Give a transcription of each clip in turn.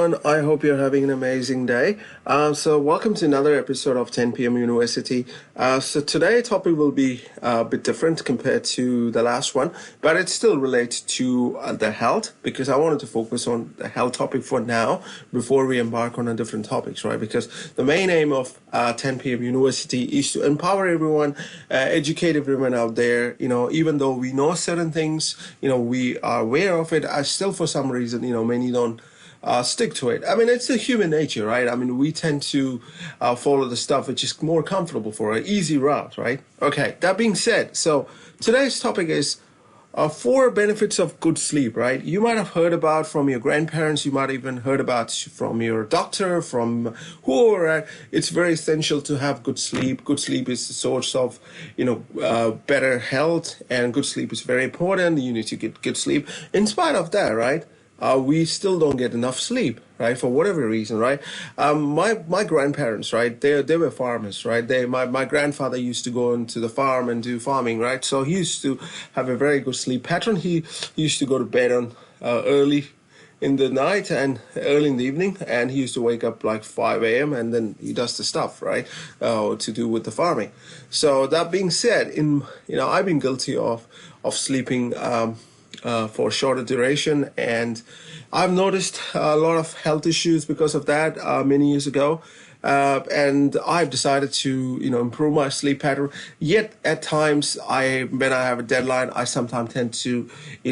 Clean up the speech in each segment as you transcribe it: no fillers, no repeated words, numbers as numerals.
everyone. I hope you're having an amazing day. So welcome to another episode of 10 p.m. University. So today's topic will be a bit different compared to the last one, but it still relates to the health because I wanted to focus on the health topic for now before we embark on a different topics, right? Because the main aim of 10 p.m. University is to empower everyone, educate everyone out there. Even though we know certain things, we are aware of it, I still for some reason, many don't stick to it. I mean, it's a human nature, right? I mean, we tend to follow the stuff which is more comfortable for an easy route, right? Okay, that being said, so today's topic is four benefits of good sleep, right? You might have heard about from your grandparents, you might even heard about from your doctor, from whoever. It's very essential to have good sleep. Good sleep is the source of, better health, and good sleep is very important. You need to get good sleep. In spite of that, right? We still don't get enough sleep, right? For whatever reason, right? My grandparents, right? They were farmers, right? My grandfather used to go into the farm and do farming, right? So he used to have a very good sleep pattern. He used to go to bed on early in the night and early in the evening, and he used to wake up like 5 a.m. and then he does the stuff, right? To do with the farming. So that being said, I've been guilty of sleeping. For shorter duration, and I've noticed a lot of health issues because of that many years ago, and I've decided to improve my sleep pattern. Yet at times, when I have a deadline, I sometimes tend to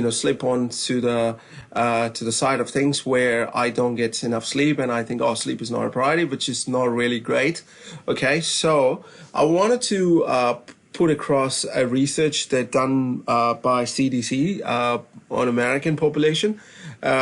slip on to the side of things where I don't get enough sleep, and I think sleep is not a priority, which is not really great. Okay, so I wanted to put across a research that done by CDC on American population.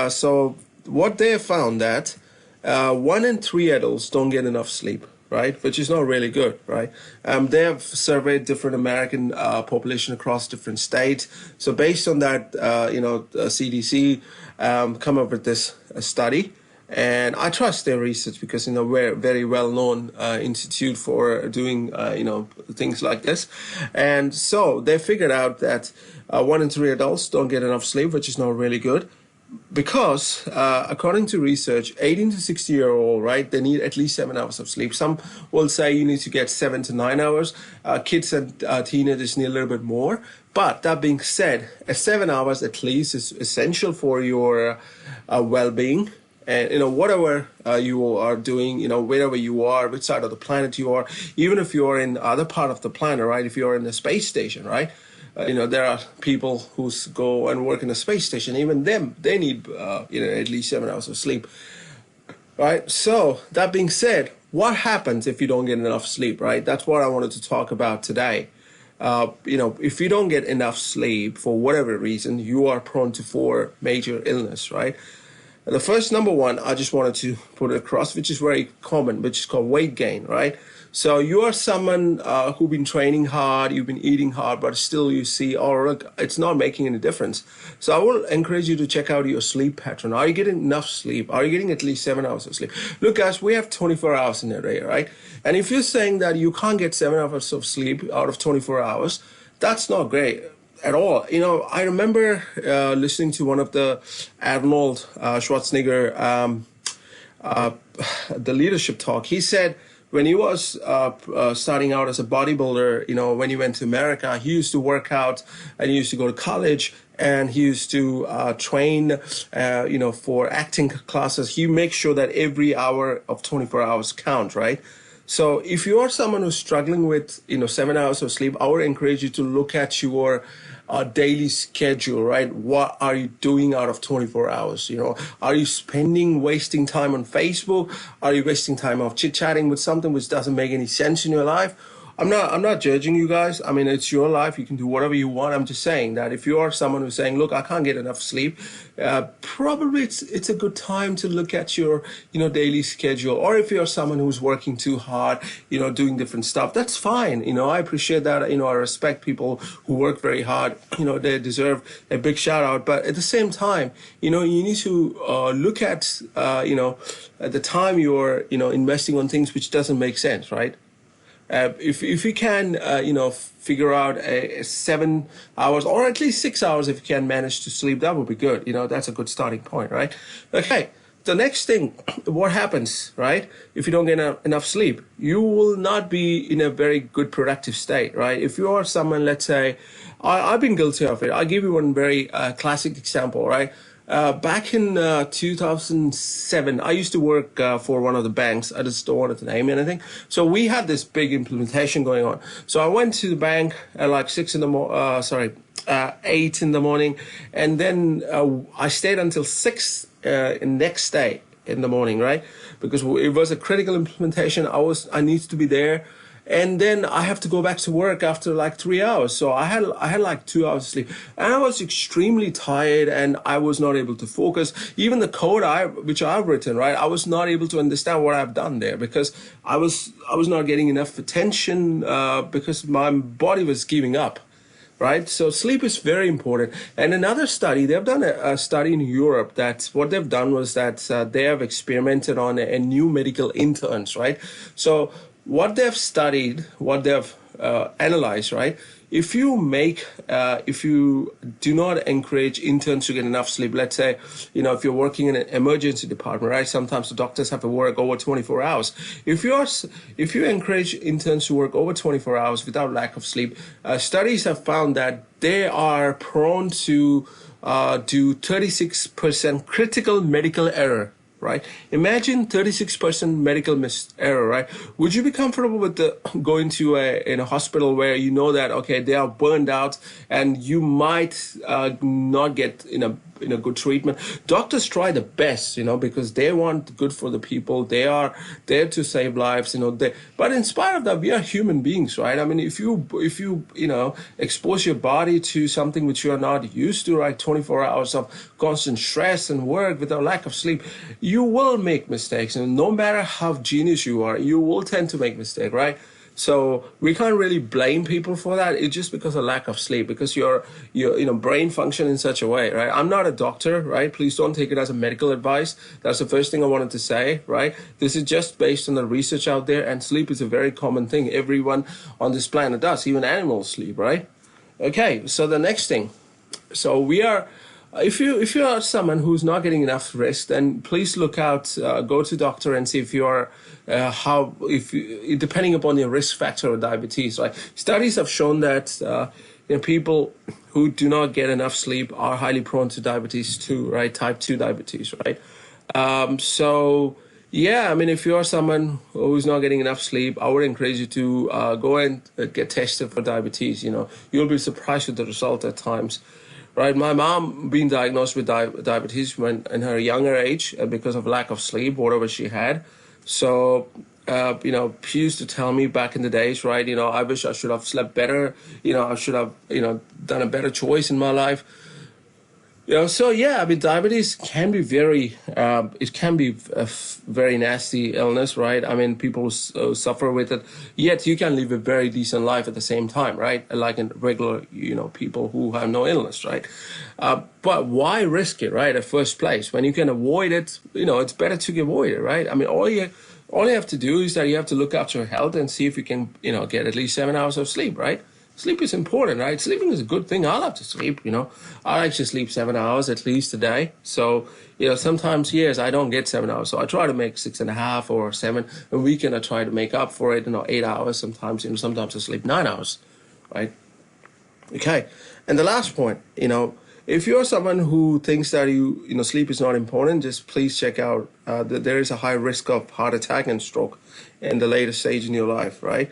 So what they have found that 1 in 3 adults don't get enough sleep, right? Which is not really good, right? They have surveyed different American population across different states. So based on that, CDC come up with this study. And I trust their research because, we're a very well-known institute for doing, things like this. And so they figured out that 1 in 3 adults don't get enough sleep, which is not really good. Because according to research, 18 to 60-year-old, right, they need at least 7 hours of sleep. Some will say you need to get 7 to 9 hours. Kids and teenagers need a little bit more. But that being said, 7 hours at least is essential for your well-being. And, whatever you are doing, wherever you are, which side of the planet you are, even if you are in other part of the planet, right? If you're in the space station, right? There are people who go and work in the space station. Even them, they need, at least 7 hours of sleep, right? So that being said, what happens if you don't get enough sleep, right? That's what I wanted to talk about today. If you don't get enough sleep for whatever reason, you are prone to 4 major illness, right? The first, number one, I just wanted to put it across, which is very common, which is called weight gain, right? So you are someone who've been training hard, you've been eating hard, but still you see, look, it's not making any difference. So I will encourage you to check out your sleep pattern. Are you getting enough sleep? Are you getting at least 7 hours of sleep? Look, guys, we have 24 hours in a day, right? And if you're saying that you can't get 7 hours of sleep out of 24 hours, that's not great at all. I remember listening to one of the Arnold Schwarzenegger, the leadership talk. He said when he was starting out as a bodybuilder, when he went to America, he used to work out and he used to go to college and he used to train, for acting classes. He makes sure that every hour of 24 hours count, right? So if you are someone who's struggling with, 7 hours of sleep, I would encourage you to look at your daily schedule, right? What are you doing out of 24 hours? Are you wasting time on Facebook? Are you wasting time of chit-chatting with something which doesn't make any sense in your life? I'm not judging you guys. I mean, it's your life. You can do whatever you want. I'm just saying that if you are someone who's saying, look, I can't get enough sleep, probably it's a good time to look at your, daily schedule. Or if you're someone who's working too hard, doing different stuff, that's fine. I appreciate that. I respect people who work very hard. They deserve a big shout out. But at the same time, you need to look at, at the time you're, investing on things which doesn't make sense, right? If you can, figure out 7 hours or at least 6 hours if you can manage to sleep, that would be good. That's a good starting point, right? Okay, the next thing, what happens, right? If you don't get enough sleep, you will not be in a very good productive state, right? If you are someone, let's say, I've been guilty of it. I'll give you one very classic example, right? Back in 2007, I used to work for one of the banks. I just don't want to name anything. So we had this big implementation going on. So I went to the bank at like 8 in the morning, and then I stayed until 6 next day in the morning, right? Because it was a critical implementation. I needed to be there, and then I have to go back to work after like 3 hours. So I had like 2 hours of sleep, and I was extremely tired, and I was not able to focus. Even the code which I've written, right, I was not able to understand what I've done there because I was not getting enough attention because my body was giving up. Right, so sleep is very important. And another study, they've done a study in Europe that what they've done was that they have experimented on a new medical interns, right? So what they've studied, what they've analyzed, right? If you do not encourage interns to get enough sleep, let's say, if you're working in an emergency department, right? Sometimes the doctors have to work over 24 hours. If you encourage interns to work over 24 hours without lack of sleep, studies have found that they are prone to do 36% critical medical error. Right? Imagine 36% medical error, right? Would you be comfortable with going to in a hospital where you know that, okay, they are burned out and you might not get in a good treatment? Doctors try the best, because they want good for the people. They are there to save lives, but in spite of that, we are human beings, right? I mean, if you expose your body to something which you are not used to, right? 24 hours of constant stress and work with a lack of sleep, you will make mistakes. And no matter how genius you are, you will tend to make mistakes, right? So we can't really blame people for that. It's just because of lack of sleep, because your brain function in such a way, right? I'm not a doctor, right? Please don't take it as a medical advice. That's the first thing I wanted to say, right? This is just based on the research out there, and sleep is a very common thing. Everyone on this planet does, even animals sleep, right? Okay, so the next thing. So we are... If you are someone who's not getting enough rest, then please look out, go to doctor and see if you are depending upon your risk factor of diabetes. Right? Studies have shown that people who do not get enough sleep are highly prone to diabetes too, right? Type 2 diabetes, right? So yeah, I mean, if you are someone who's not getting enough sleep, I would encourage you to go and get tested for diabetes. You'll be surprised with the result at times. Right, my mom being diagnosed with diabetes when in her younger age because of lack of sleep, whatever she had. So, she used to tell me back in the days, right, I wish I should have slept better. I should have, done a better choice in my life. So yeah, I mean, diabetes can be very a very nasty illness, right? I mean, people suffer with it, yet you can live a very decent life at the same time, right? Like in regular, people who have no illness, right? But why risk it, right? At first place, when you can avoid it, it's better to avoid it, right? I mean, all you have to do is that you have to look after your health and see if you can, get at least 7 hours of sleep, right? Sleep is important, right? Sleeping is a good thing. I love to sleep, I like to sleep 7 hours at least a day. So, sometimes, yes, I don't get 7 hours. So I try to make 6.5 or 7. A weekend, I try to make up for it, 8 hours. Sometimes, sometimes I sleep 9 hours, right? Okay. And the last point, if you're someone who thinks that sleep is not important, just please check out that there is a high risk of heart attack and stroke in the later stage in your life, right?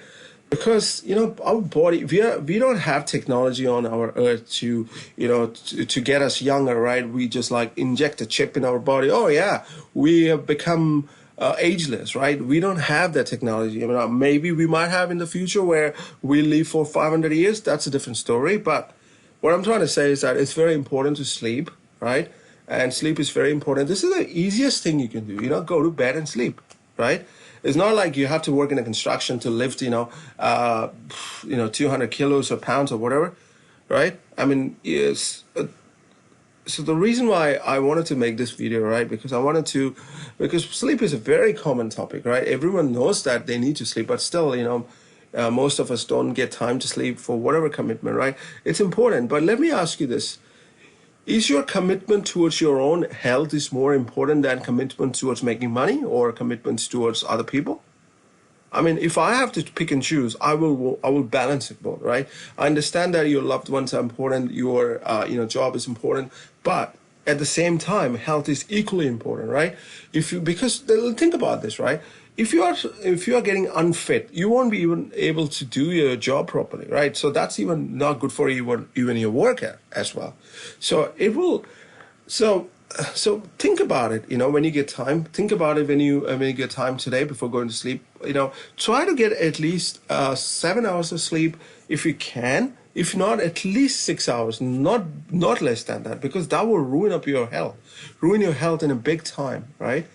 Because our body, we don't have technology on our earth to to get us younger, right? We just like inject a chip in our body. Oh yeah, we have become ageless, right? We don't have that technology. I mean, maybe we might have in the future where we live for 500 years. That's a different story. But what I'm trying to say is that it's very important to sleep, right? And sleep is very important. This is the easiest thing you can do. Go to bed and sleep, right? It's not like you have to work in a construction to lift, 200 kilos or pounds or whatever, right? I mean, yes. So the reason why I wanted to make this video, right, because sleep is a very common topic, right? Everyone knows that they need to sleep, but still, most of us don't get time to sleep for whatever commitment, right? It's important. But let me ask you this. Is your commitment towards your own health is more important than commitment towards making money or commitments towards other people? I mean, if I have to pick and choose, I will balance it both, right? I understand that your loved ones are important, your job is important, but at the same time, health is equally important, right? If you because think about this, right? If you are getting unfit, you won't be even able to do your job properly, right? So that's even not good for even your work as well. So it will. So, so think about it. When you get time, think about it when you get time today before going to sleep. Try to get at least 7 hours of sleep if you can. If not, at least 6 hours, not less than that, because that will ruin your health in a big time, right?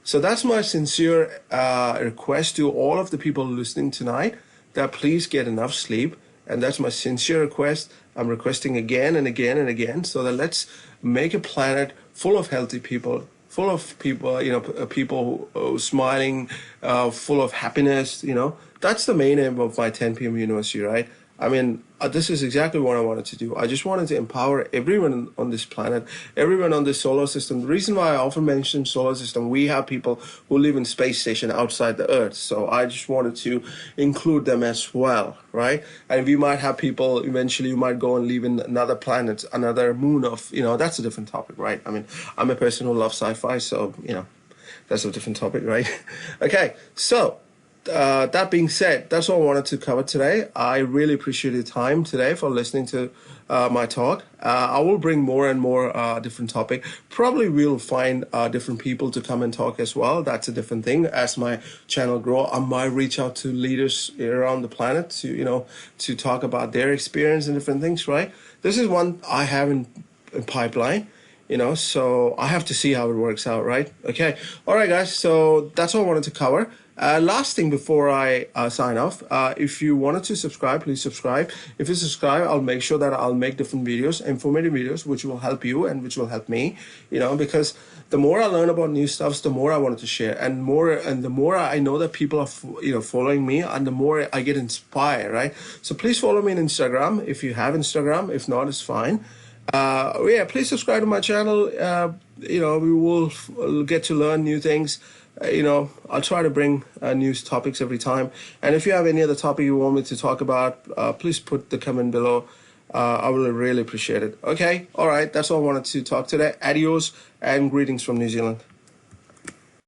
So that's my sincere request to all of the people listening tonight, that please get enough sleep. And that's my sincere request. I'm requesting again and again and again, so that let's make a planet full of healthy people, full of people, people who smiling, full of happiness. That's the main aim of my 10 p.m. University, right? I mean, this is exactly what I wanted to do. I just wanted to empower everyone on this planet, everyone on this solar system. The reason why I often mention solar system, we have people who live in space station outside the Earth. So I just wanted to include them as well, right? And we might have people, eventually you might go and live in another planet, another moon of, that's a different topic, right? I mean, I'm a person who loves sci-fi, so, that's a different topic, right? Okay, so that being said, that's all I wanted to cover today. I really appreciate your time today for listening to my talk. I will bring more and more different topic. Probably we'll find different people to come and talk as well. That's a different thing. As my channel grow, I might reach out to leaders around the planet to talk about their experience and different things, right? This is one I have in pipeline. So I have to see how it works out, right? Okay. All right, guys. So that's all I wanted to cover. Last thing before I sign off, if you wanted to subscribe, please subscribe. If you subscribe, I'll make sure that I'll make different videos, informative videos, which will help you and which will help me, because the more I learn about new stuffs, the more I wanted to share, and the more I know that people are, following me, and the more I get inspired, right? So please follow me on Instagram if you have Instagram. If not, it's fine. Please subscribe to my channel. We will get to learn new things. I'll try to bring new topics every time. And if you have any other topic you want me to talk about, please put the comment below. I will really appreciate it. Okay. All right. That's all I wanted to talk today. Adios and greetings from New Zealand.